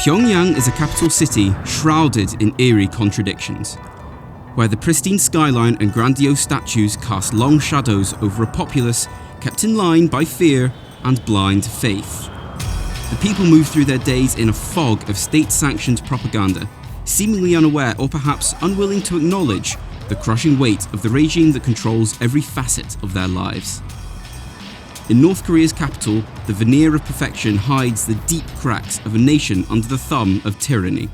Pyongyang is a capital city shrouded in eerie contradictions, where the pristine skyline and grandiose statues cast long shadows over a populace kept in line by fear and blind faith. The people move through their days in a fog of state-sanctioned propaganda, seemingly unaware or perhaps unwilling to acknowledge the crushing weight of the regime that controls every facet of their lives. In North Korea's capital, the veneer of perfection hides the deep cracks of a nation under the thumb of tyranny.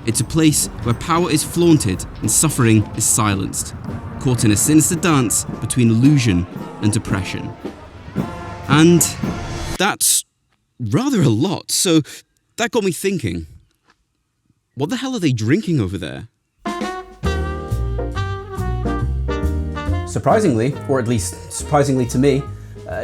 It's a place where power is flaunted and suffering is silenced, caught in a sinister dance between illusion and oppression. And that's rather a lot, so that got me thinking, what the hell are they drinking over there? Surprisingly, or at least surprisingly to me,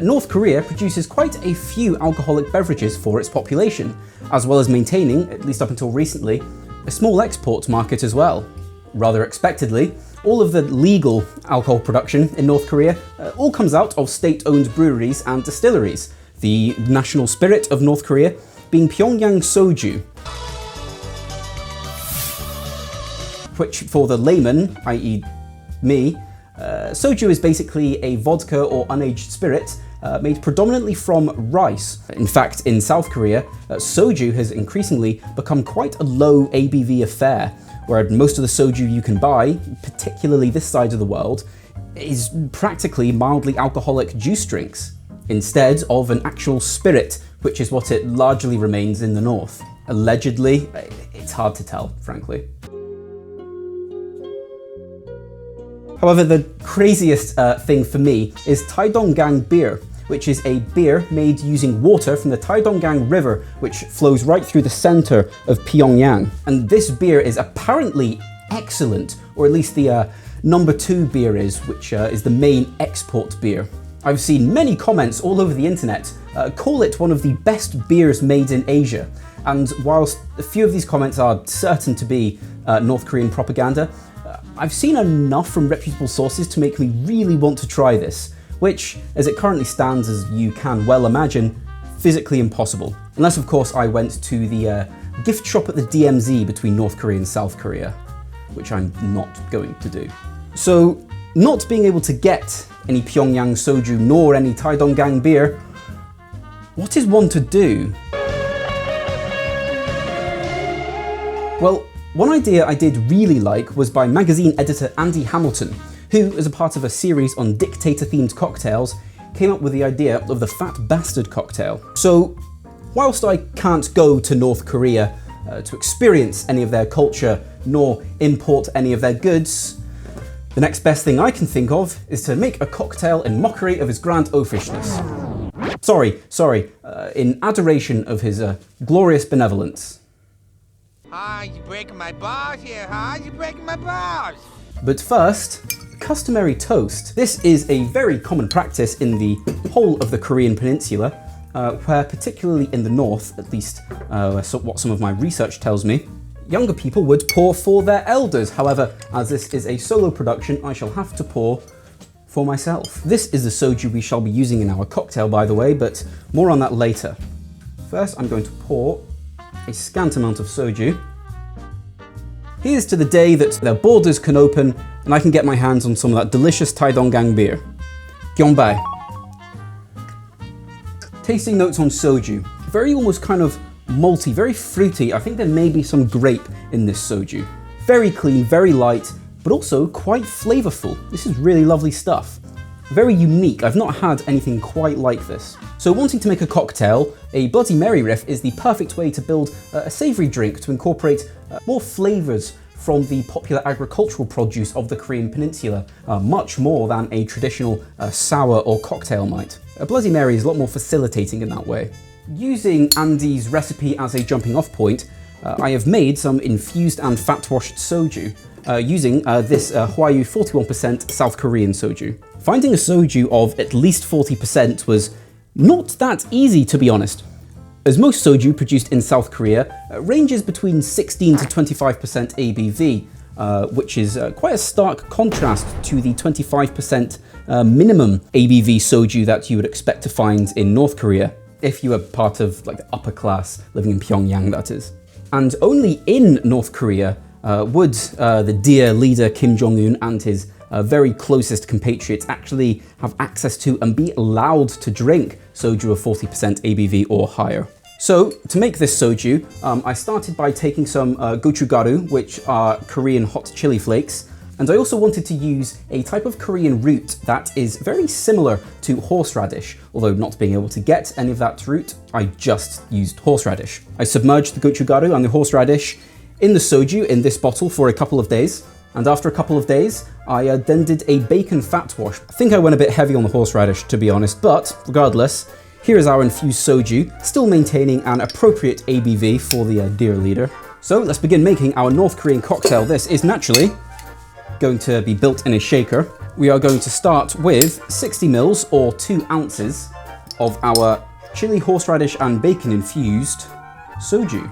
North Korea produces quite a few alcoholic beverages for its population, as well as maintaining, at least up until recently, a small export market as well. Rather expectedly, all of the legal alcohol production in North Korea all comes out of state-owned breweries and distilleries, the national spirit of North Korea being Pyongyang soju, which for the layman, i.e. me, soju is basically a vodka or unaged spirit made predominantly from rice. In fact, in South Korea, soju has increasingly become quite a low ABV affair, where most of the soju you can buy, particularly this side of the world, is practically mildly alcoholic juice drinks, instead of an actual spirit, which is what it largely remains in the north. Allegedly, it's hard to tell, frankly. However, the craziest thing for me is Taedonggang beer, which is a beer made using water from the Taedonggang River, which flows right through the center of Pyongyang. And this beer is apparently excellent, or at least the number 2 beer is, which is the main export beer. I've seen many comments all over the internet call it one of the best beers made in Asia. And whilst a few of these comments are certain to be North Korean propaganda, I've seen enough from reputable sources to make me really want to try this, which, as it currently stands, as you can well imagine, physically impossible. Unless, of course, I went to the gift shop at the DMZ between North Korea and South Korea, which I'm not going to do. So, not being able to get any Pyongyang soju nor any Taedonggang beer, what is one to do? Well, one idea I did really like was by magazine editor Andy Hamilton, who, as a part of a series on dictator-themed cocktails, came up with the idea of the Fat Bastard cocktail. So, whilst I can't go to North Korea to experience any of their culture, nor import any of their goods, the next best thing I can think of is to make a cocktail in mockery of his grand oafishness. Sorry, in adoration of his glorious benevolence. You breaking my balls here, You breaking my balls! But first, customary toast. This is a very common practice in the whole of the Korean peninsula, where particularly in the north, at least what some of my research tells me, younger people would pour for their elders. However, as this is a solo production, I shall have to pour for myself. This is the soju we shall be using in our cocktail, by the way, but more on that later. First, I'm going to pour a scant amount of soju. Here's to the day that their borders can open and I can get my hands on some of that delicious Taedonggang beer. Gyeongbae. Tasting notes on soju. Very almost kind of malty, very fruity. I think there may be some grape in this soju. Very clean, very light, but also quite flavorful. This is really lovely stuff. Very unique. I've not had anything quite like this. So wanting to make a cocktail, a Bloody Mary riff is the perfect way to build a savoury drink to incorporate more flavours from the popular agricultural produce of the Korean peninsula, much more than a traditional sour or cocktail might. A Bloody Mary is a lot more facilitating in that way. Using Andy's recipe as a jumping off point, I have made some infused and fat-washed soju using this Hwaju 41% South Korean soju. Finding a soju of at least 40% was not that easy, to be honest, as most soju produced in South Korea ranges between 16 to 25% ABV, which is quite a stark contrast to the 25% minimum ABV soju that you would expect to find in North Korea, if you were part of like the upper class living in Pyongyang, that is. And only in North Korea would the dear leader Kim Jong-un and his very closest compatriots actually have access to and be allowed to drink soju of 40% ABV or higher. So to make this soju, I started by taking some gochugaru, which are Korean hot chili flakes, and I also wanted to use a type of Korean root that is very similar to horseradish, although not being able to get any of that root, I just used horseradish. I submerged the gochugaru and the horseradish in the soju in this bottle for a couple of days, and after a couple of days, I then did a bacon fat wash. I think I went a bit heavy on the horseradish, to be honest, but regardless, here is our infused soju, still maintaining an appropriate ABV for the dear leader. So let's begin making our North Korean cocktail. This is naturally going to be built in a shaker. We are going to start with 60 mils or 2 ounces of our chili, horseradish and bacon infused soju.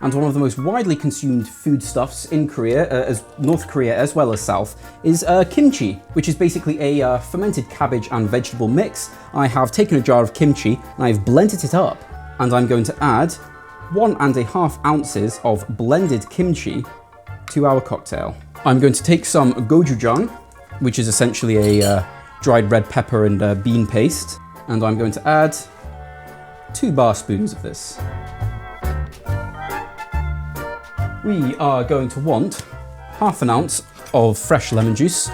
And one of the most widely consumed foodstuffs in Korea, as North Korea as well as South, is kimchi, which is basically a fermented cabbage and vegetable mix. I have taken a jar of kimchi and I've blended it up, and I'm going to add 1.5 ounces of blended kimchi to our cocktail. I'm going to take some gochujang, which is essentially a dried red pepper and bean paste, and I'm going to add 2 bar spoons of this. We are going to want 1/2 ounce of fresh lemon juice.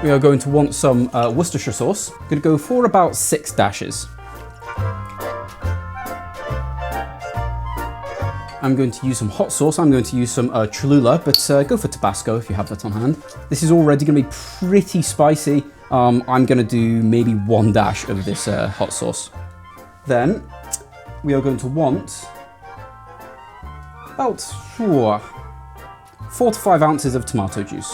We are going to want some Worcestershire sauce. I'm going to go for about 6 dashes. I'm going to use some hot sauce. I'm going to use some Cholula, but go for Tabasco if you have that on hand. This is already going to be pretty spicy. I'm going to do maybe 1 dash of this hot sauce. Then we are going to want about 4 to 5 ounces of tomato juice.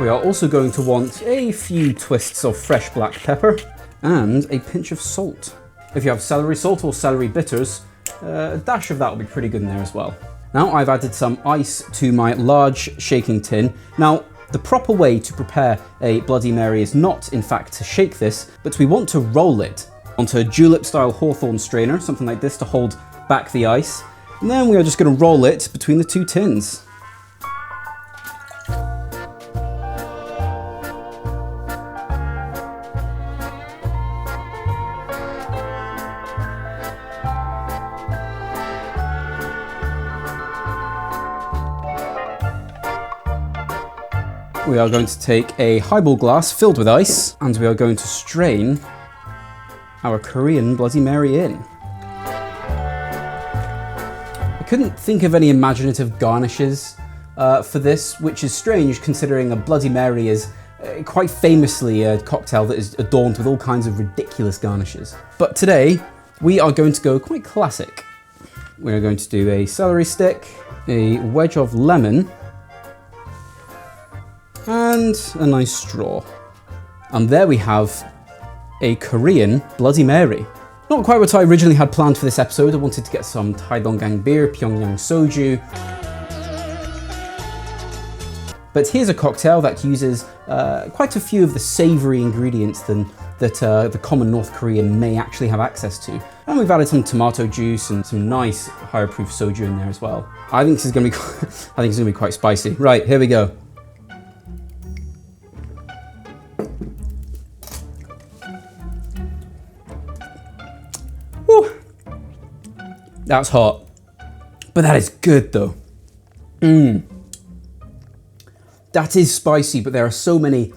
We are also going to want a few twists of fresh black pepper and a pinch of salt. If you have celery salt or celery bitters, a dash of that will be pretty good in there as well. Now I've added some ice to my large shaking tin. Now, the proper way to prepare a Bloody Mary is not, in fact, to shake this, but we want to roll it onto a julep-style hawthorn strainer, something like this to hold back the ice. And then we are just going to roll it between the 2 tins. We are going to take a highball glass filled with ice, and we are going to strain our Korean Bloody Mary in. I couldn't think of any imaginative garnishes for this, which is strange considering a Bloody Mary is quite famously a cocktail that is adorned with all kinds of ridiculous garnishes. But today, we are going to go quite classic. We're going to do a celery stick, a wedge of lemon, and a nice straw. And there we have a Korean Bloody Mary. Not quite what I originally had planned for this episode. I wanted to get some Taedonggang beer, Pyongyang soju. But here's a cocktail that uses quite a few of the savoury ingredients that the common North Korean may actually have access to. And we've added some tomato juice and some nice higher proof soju in there as well. I think this is going to be quite spicy. Right, here we go. Whew. That's hot, but that is good though. That is spicy, but there are so many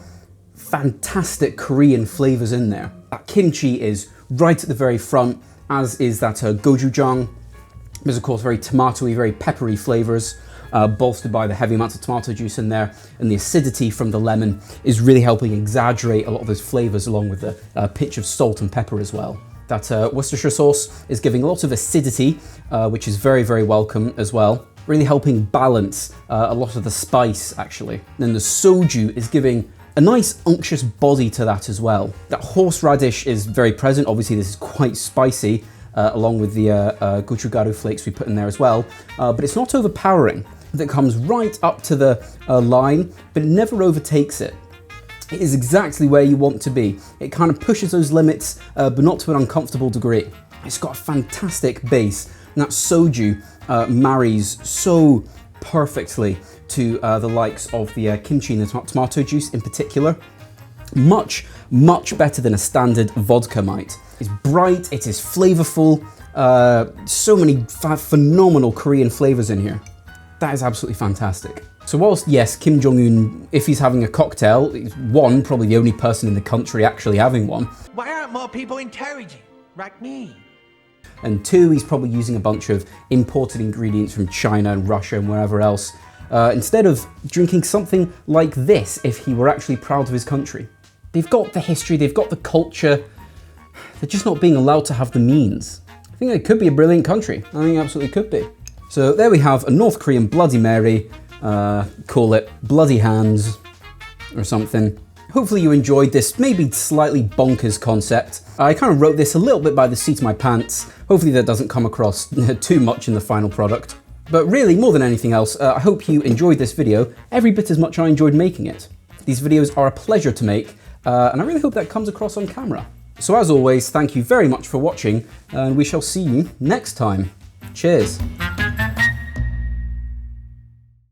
fantastic Korean flavors in there. That kimchi is right at the very front, as is that gochujang. There's of course very tomatoey, very peppery flavors, bolstered by the heavy amounts of tomato juice in there, and the acidity from the lemon is really helping exaggerate a lot of those flavors, along with the pinch of salt and pepper as well. That Worcestershire sauce is giving a lot of acidity, which is very, very welcome as well. Really helping balance a lot of the spice, actually. And then the soju is giving a nice unctuous body to that as well. That horseradish is very present. Obviously, this is quite spicy, along with the gochugaru flakes we put in there as well. But it's not overpowering. That comes right up to the line, but it never overtakes it. It is exactly where you want to be. It kind of pushes those limits, but not to an uncomfortable degree. It's got a fantastic base, and that soju marries so perfectly to the likes of the kimchi and the tomato juice in particular. Much, much better than a standard vodka might. It's bright, it is flavorful, so many phenomenal Korean flavors in here. That is absolutely fantastic. So whilst, yes, Kim Jong-un, if he's having a cocktail, is one, probably the only person in the country actually having one. Why aren't more people encouraging, like me? And two, he's probably using a bunch of imported ingredients from China and Russia and wherever else, instead of drinking something like this if he were actually proud of his country. They've got the history, they've got the culture, they're just not being allowed to have the means. I think it could be a brilliant country. I think it absolutely could be. So there we have a North Korean Bloody Mary, call it Bloody Hands or something. Hopefully you enjoyed this maybe slightly bonkers concept. I kind of wrote this a little bit by the seat of my pants. Hopefully that doesn't come across too much in the final product. But really, more than anything else, I hope you enjoyed this video every bit as much as I enjoyed making it. These videos are a pleasure to make, and I really hope that comes across on camera. So as always, thank you very much for watching, and we shall see you next time. Cheers.